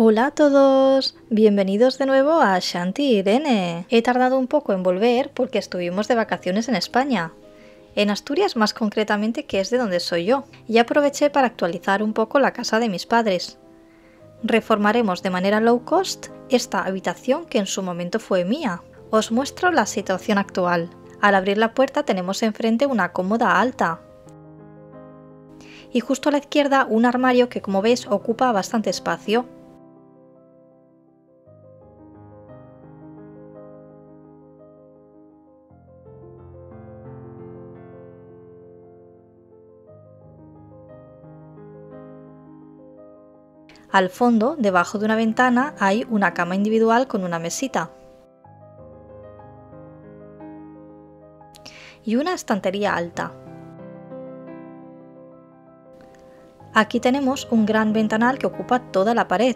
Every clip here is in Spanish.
Hola a todos, bienvenidos de nuevo a Shanti Irene. He tardado un poco en volver porque estuvimos de vacaciones en España, en Asturias más concretamente, que es de donde soy yo, y aproveché para actualizar un poco la casa de mis padres. Reformaremos de manera low cost esta habitación que en su momento fue mía. Os muestro la situación actual. Al abrir la puerta tenemos enfrente una cómoda alta y justo a la izquierda un armario que, como veis, ocupa bastante espacio. Al fondo, debajo de una ventana, hay una cama individual con una mesita y una estantería alta. Aquí tenemos un gran ventanal que ocupa toda la pared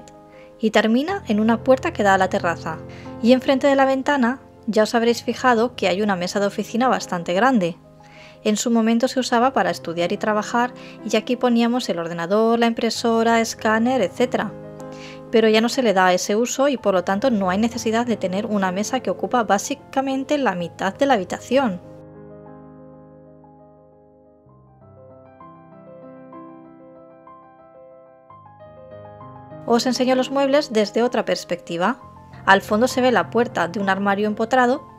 y termina en una puerta que da a la terraza. Y enfrente de la ventana ya os habréis fijado que hay una mesa de oficina bastante grande. En su momento se usaba para estudiar y trabajar, y aquí poníamos el ordenador, la impresora, escáner, etc. Pero ya no se le da ese uso y por lo tanto no hay necesidad de tener una mesa que ocupa básicamente la mitad de la habitación. Os enseño los muebles desde otra perspectiva. Al fondo se ve la puerta de un armario empotrado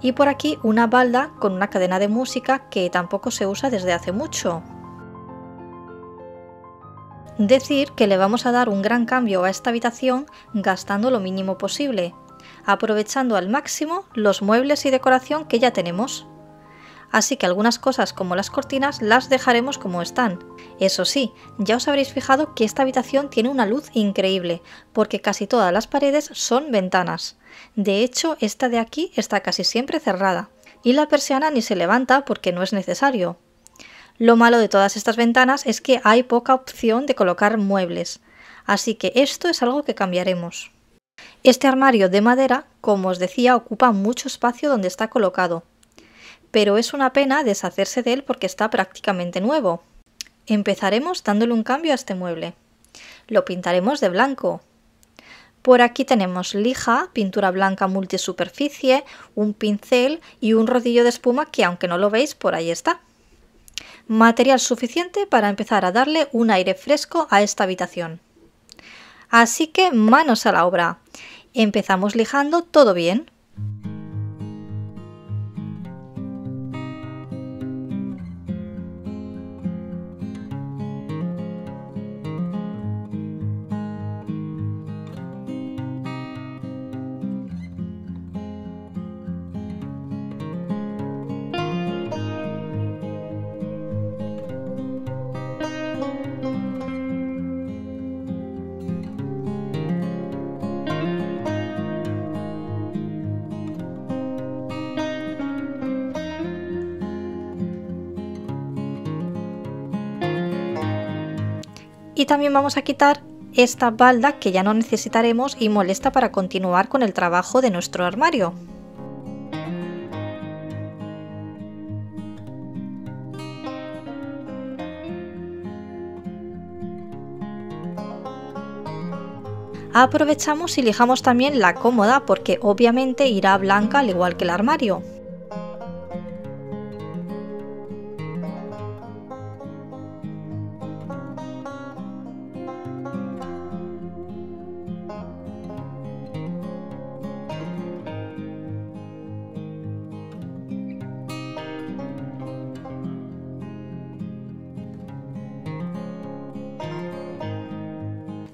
y por aquí una balda con una cadena de música que tampoco se usa desde hace mucho. Decir que le vamos a dar un gran cambio a esta habitación gastando lo mínimo posible, aprovechando al máximo los muebles y decoración que ya tenemos. Así que algunas cosas como las cortinas las dejaremos como están. Eso sí, ya os habréis fijado que esta habitación tiene una luz increíble, porque casi todas las paredes son ventanas. De hecho, esta de aquí está casi siempre cerrada, y la persiana ni se levanta porque no es necesario. Lo malo de todas estas ventanas es que hay poca opción de colocar muebles, así que esto es algo que cambiaremos. Este armario de madera, como os decía, ocupa mucho espacio donde está colocado, pero es una pena deshacerse de él porque está prácticamente nuevo. Empezaremos dándole un cambio a este mueble. Lo pintaremos de blanco. Por aquí tenemos lija, pintura blanca multisuperficie, un pincel y un rodillo de espuma que, aunque no lo veis, por ahí está. Material suficiente para empezar a darle un aire fresco a esta habitación. Así que manos a la obra. Empezamos lijando todo bien. Y también vamos a quitar esta balda que ya no necesitaremos y molesta para continuar con el trabajo de nuestro armario. Aprovechamos y lijamos también la cómoda porque obviamente irá blanca al igual que el armario.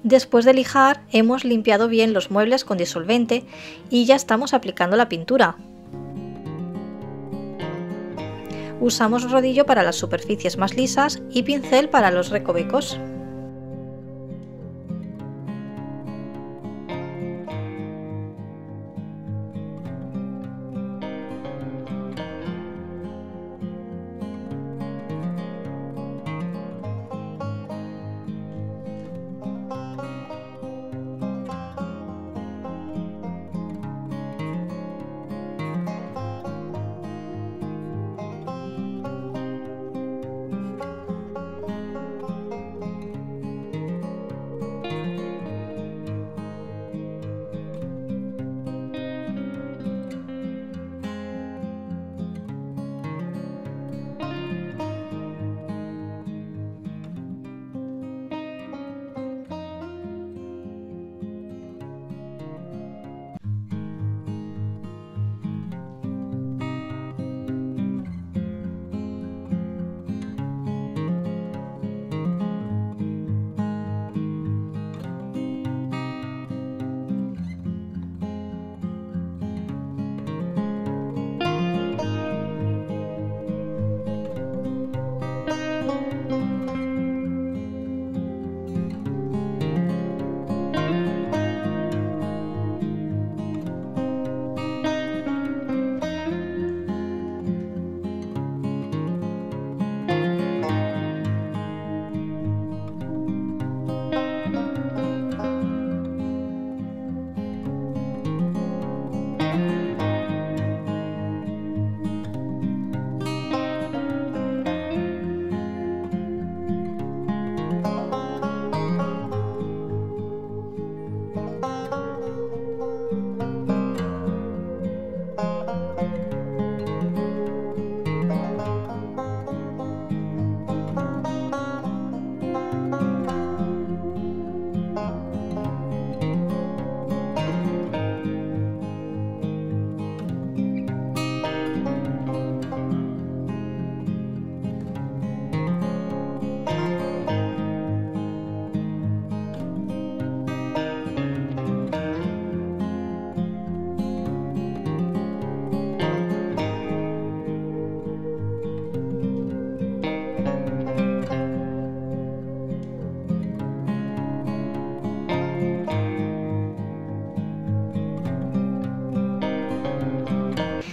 Después de lijar, hemos limpiado bien los muebles con disolvente y ya estamos aplicando la pintura. Usamos rodillo para las superficies más lisas y pincel para los recovecos.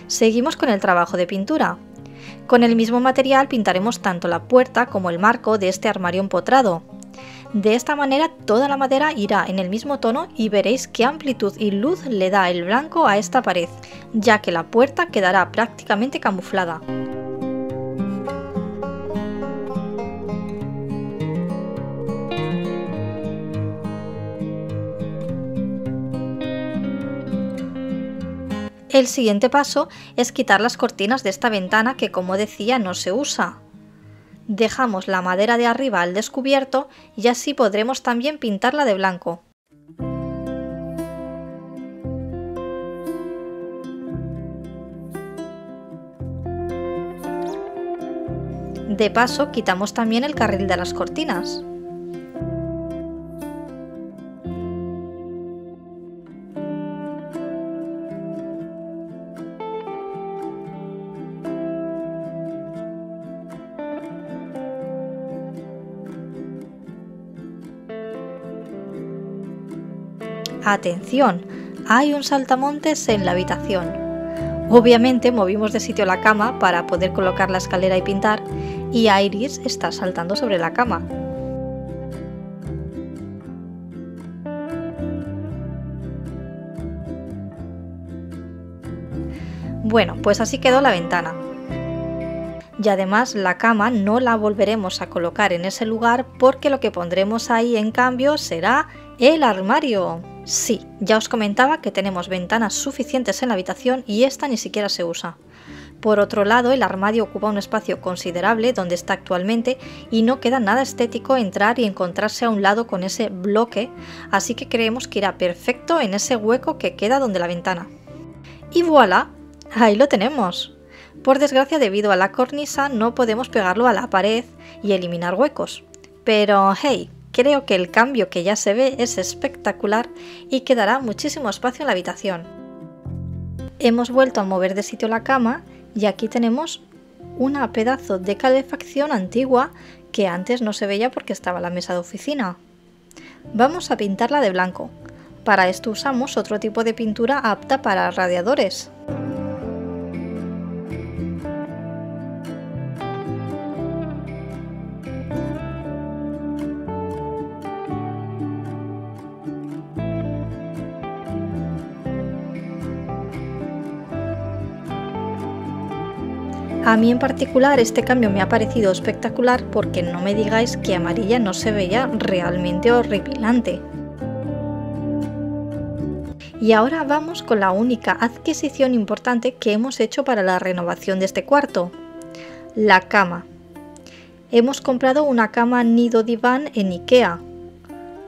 Seguimos con el trabajo de pintura. Con el mismo material pintaremos tanto la puerta como el marco de este armario empotrado. De esta manera toda la madera irá en el mismo tono y veréis qué amplitud y luz le da el blanco a esta pared, ya que la puerta quedará prácticamente camuflada. El siguiente paso es quitar las cortinas de esta ventana que, como decía, no se usa. Dejamos la madera de arriba al descubierto y así podremos también pintarla de blanco. De paso, quitamos también el carril de las cortinas. ¡Atención! Hay un saltamontes en la habitación. Obviamente movimos de sitio la cama para poder colocar la escalera y pintar, y Iris está saltando sobre la cama. Bueno, pues así quedó la ventana. Y además la cama no la volveremos a colocar en ese lugar porque lo que pondremos ahí en cambio será el armario. Sí, ya os comentaba que tenemos ventanas suficientes en la habitación y esta ni siquiera se usa. Por otro lado, el armario ocupa un espacio considerable donde está actualmente y no queda nada estético entrar y encontrarse a un lado con ese bloque, así que creemos que irá perfecto en ese hueco que queda donde la ventana. Y voilà, ahí lo tenemos. Por desgracia, debido a la cornisa no podemos pegarlo a la pared y eliminar huecos. Pero hey, creo que el cambio que ya se ve es espectacular y quedará muchísimo espacio en la habitación. Hemos vuelto a mover de sitio la cama y aquí tenemos una pedazo de calefacción antigua que antes no se veía porque estaba la mesa de oficina. Vamos a pintarla de blanco. Para esto usamos otro tipo de pintura apta para radiadores. A mí en particular este cambio me ha parecido espectacular porque no me digáis que amarilla no se veía realmente horripilante. Y ahora vamos con la única adquisición importante que hemos hecho para la renovación de este cuarto, la cama. Hemos comprado una cama nido diván en IKEA.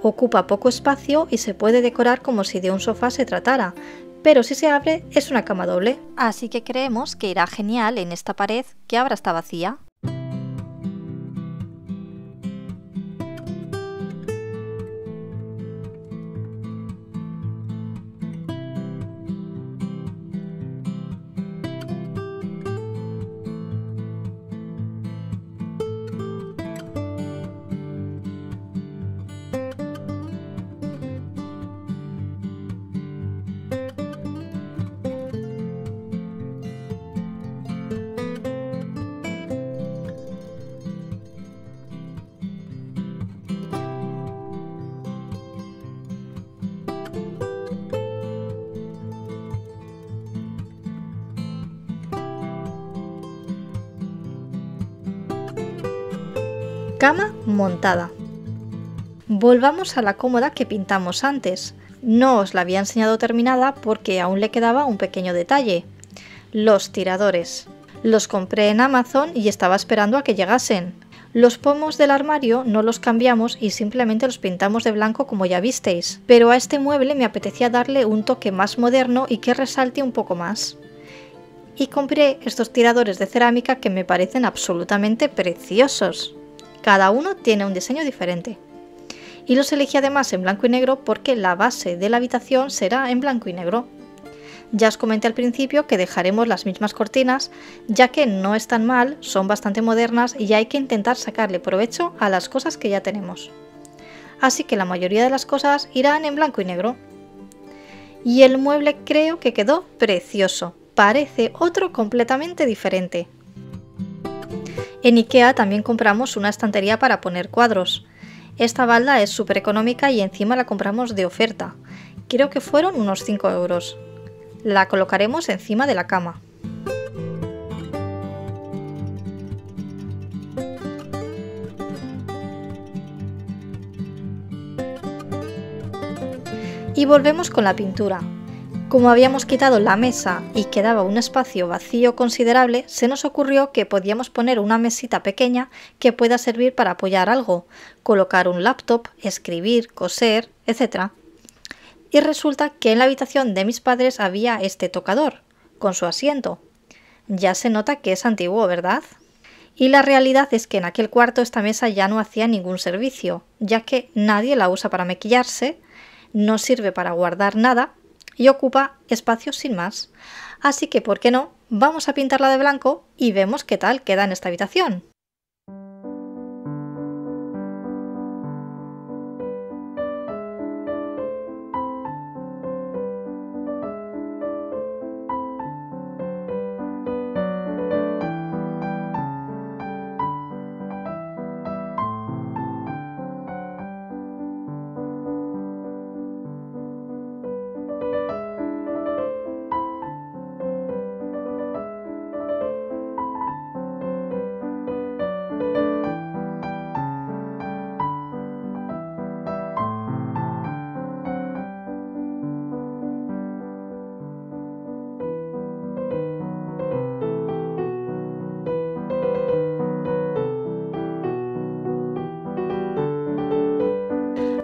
Ocupa poco espacio y se puede decorar como si de un sofá se tratara, pero si se abre es una cama doble, así que creemos que irá genial en esta pared que ahora está vacía. Cama montada. Volvamos a la cómoda que pintamos antes. No os la había enseñado terminada porque aún le quedaba un pequeño detalle. Los tiradores. Los compré en Amazon y estaba esperando a que llegasen. Los pomos del armario no los cambiamos y simplemente los pintamos de blanco como ya visteis, pero a este mueble me apetecía darle un toque más moderno y que resalte un poco más. Y compré estos tiradores de cerámica que me parecen absolutamente preciosos. Cada uno tiene un diseño diferente. Y los elegí además en blanco y negro porque la base de la habitación será en blanco y negro. Ya os comenté al principio que dejaremos las mismas cortinas, ya que no están mal, son bastante modernas y hay que intentar sacarle provecho a las cosas que ya tenemos. Así que la mayoría de las cosas irán en blanco y negro. Y el mueble creo que quedó precioso. parece otro completamente diferente. En IKEA también compramos una estantería para poner cuadros. Esta balda es súper económica y encima la compramos de oferta. Creo que fueron unos 5 euros. La colocaremos encima de la cama. Y volvemos con la pintura. Como habíamos quitado la mesa y quedaba un espacio vacío considerable, se nos ocurrió que podíamos poner una mesita pequeña que pueda servir para apoyar algo, colocar un laptop, escribir, coser, etc. Y resulta que en la habitación de mis padres había este tocador, con su asiento. Ya se nota que es antiguo, ¿verdad? Y la realidad es que en aquel cuarto esta mesa ya no hacía ningún servicio, ya que nadie la usa para maquillarse, no sirve para guardar nada y ocupa espacios sin más. Así que, ¿por qué no? Vamos a pintarla de blanco y vemos qué tal queda en esta habitación.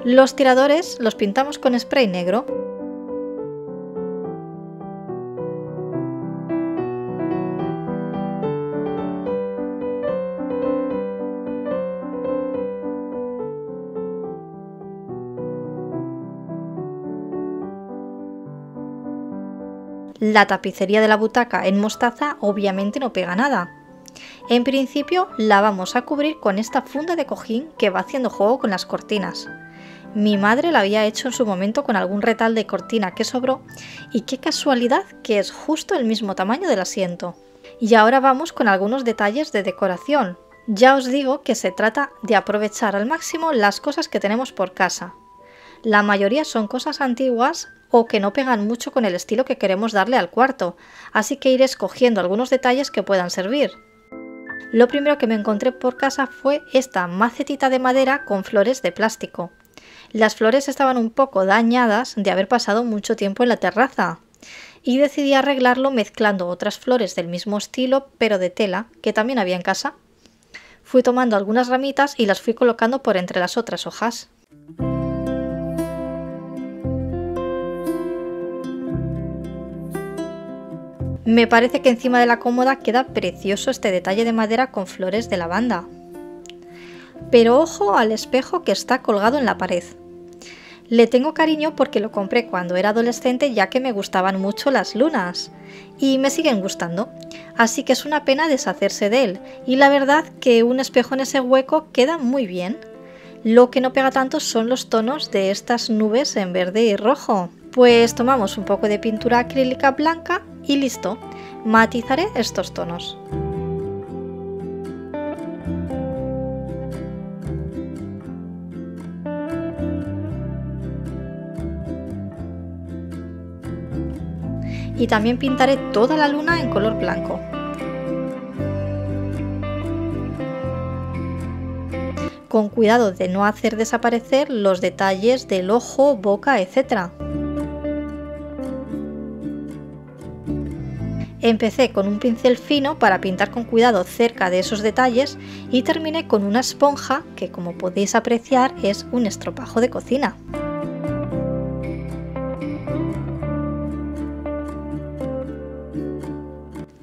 Los tiradores los pintamos con spray negro. La tapicería de la butaca en mostaza obviamente no pega nada. En principio la vamos a cubrir con esta funda de cojín que va haciendo juego con las cortinas. Mi madre la había hecho en su momento con algún retal de cortina que sobró y qué casualidad que es justo el mismo tamaño del asiento. Y ahora vamos con algunos detalles de decoración. Ya os digo que se trata de aprovechar al máximo las cosas que tenemos por casa. La mayoría son cosas antiguas o que no pegan mucho con el estilo que queremos darle al cuarto, así que iré escogiendo algunos detalles que puedan servir. Lo primero que me encontré por casa fue esta macetita de madera con flores de plástico. Las flores estaban un poco dañadas de haber pasado mucho tiempo en la terraza y decidí arreglarlo mezclando otras flores del mismo estilo pero de tela que también había en casa. Fui tomando algunas ramitas y las fui colocando por entre las otras hojas. Me parece que encima de la cómoda queda precioso este detalle de madera con flores de lavanda. Pero ojo al espejo que está colgado en la pared. Le tengo cariño porque lo compré cuando era adolescente ya que me gustaban mucho las lunas y me siguen gustando, así que es una pena deshacerse de él y la verdad que un espejo en ese hueco queda muy bien. Lo que no pega tanto son los tonos de estas nubes en verde y rojo. Pues tomamos un poco de pintura acrílica blanca y listo, matizaré estos tonos. Y también pintaré toda la luna en color blanco. Con cuidado de no hacer desaparecer los detalles del ojo, boca, etc. Empecé con un pincel fino para pintar con cuidado cerca de esos detalles y terminé con una esponja que, como podéis apreciar, es un estropajo de cocina.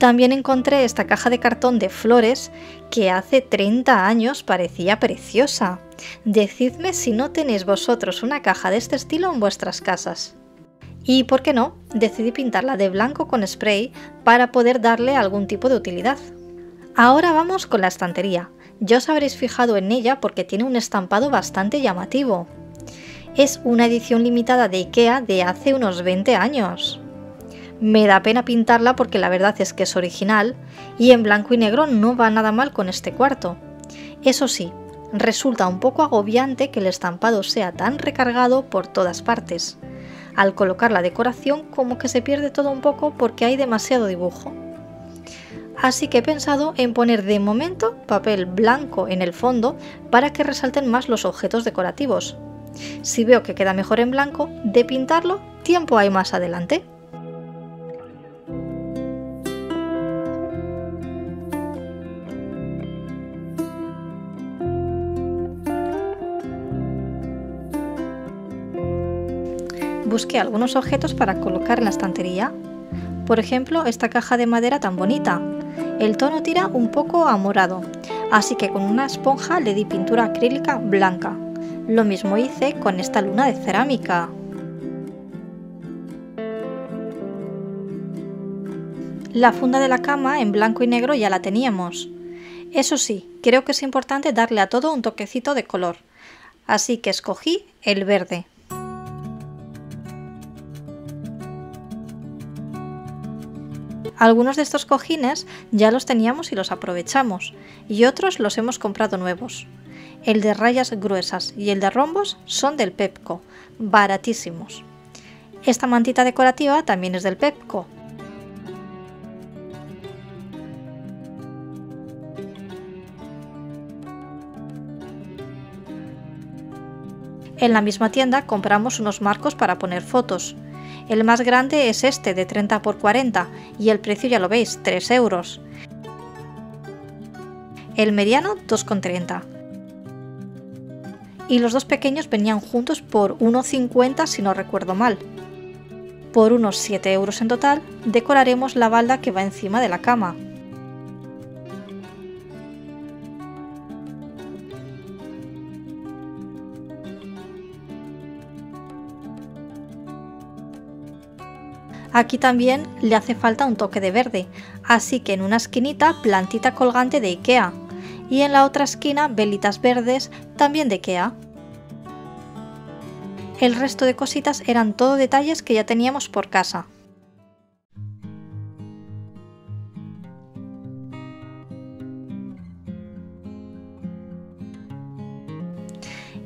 También encontré esta caja de cartón de flores que hace 30 años parecía preciosa. Decidme si no tenéis vosotros una caja de este estilo en vuestras casas. Y por qué no, decidí pintarla de blanco con spray para poder darle algún tipo de utilidad. Ahora vamos con la estantería. Ya os habréis fijado en ella porque tiene un estampado bastante llamativo. Es una edición limitada de IKEA de hace unos 20 años. Me da pena pintarla porque la verdad es que es original y en blanco y negro no va nada mal con este cuarto. Eso sí, resulta un poco agobiante que el estampado sea tan recargado por todas partes. Al colocar la decoración como que se pierde todo un poco porque hay demasiado dibujo. Así que he pensado en poner de momento papel blanco en el fondo para que resalten más los objetos decorativos. Si veo que queda mejor en blanco, de pintarlo, tiempo hay más adelante. Busqué algunos objetos para colocar en la estantería. Por ejemplo, esta caja de madera tan bonita. El tono tira un poco a morado, así que con una esponja le di pintura acrílica blanca. Lo mismo hice con esta luna de cerámica. La funda de la cama en blanco y negro ya la teníamos. Eso sí, creo que es importante darle a todo un toquecito de color, así que escogí el verde. Algunos de estos cojines ya los teníamos y los aprovechamos, y otros los hemos comprado nuevos. El de rayas gruesas y el de rombos son del Pepco, baratísimos. Esta mantita decorativa también es del Pepco. En la misma tienda compramos unos marcos para poner fotos. El más grande es este de 30 x 40 y el precio ya lo veis, 3 €. El mediano 2,30 €. Y los dos pequeños venían juntos por 1,50 € si no recuerdo mal. Por unos 7 € en total decoraremos la balda que va encima de la cama. Aquí también le hace falta un toque de verde, así que en una esquinita plantita colgante de IKEA y en la otra esquina velitas verdes también de IKEA. El resto de cositas eran todo detalles que ya teníamos por casa.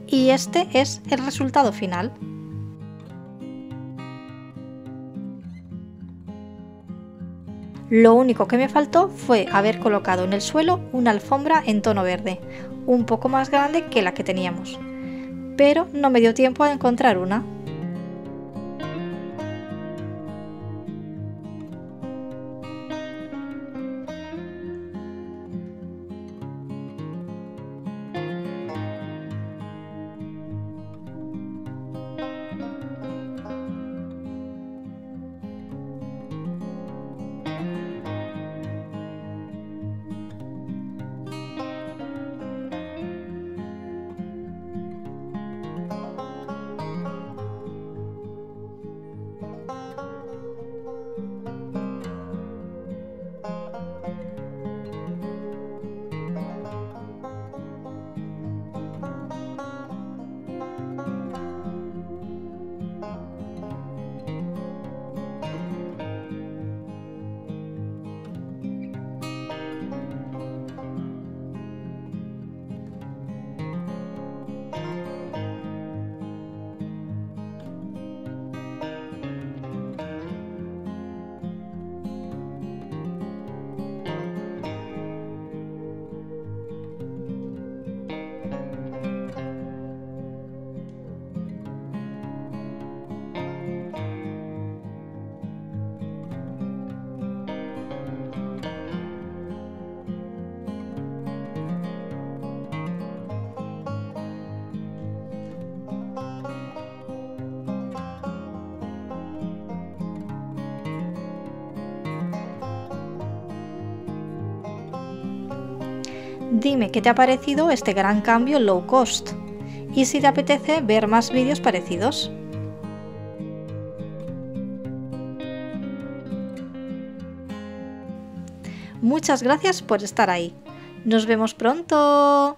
Y este es el resultado final. Lo único que me faltó fue haber colocado en el suelo una alfombra en tono verde, un poco más grande que la que teníamos, pero no me dio tiempo a encontrar una. Dime qué te ha parecido este gran cambio low cost y si te apetece ver más vídeos parecidos. Muchas gracias por estar ahí. Nos vemos pronto.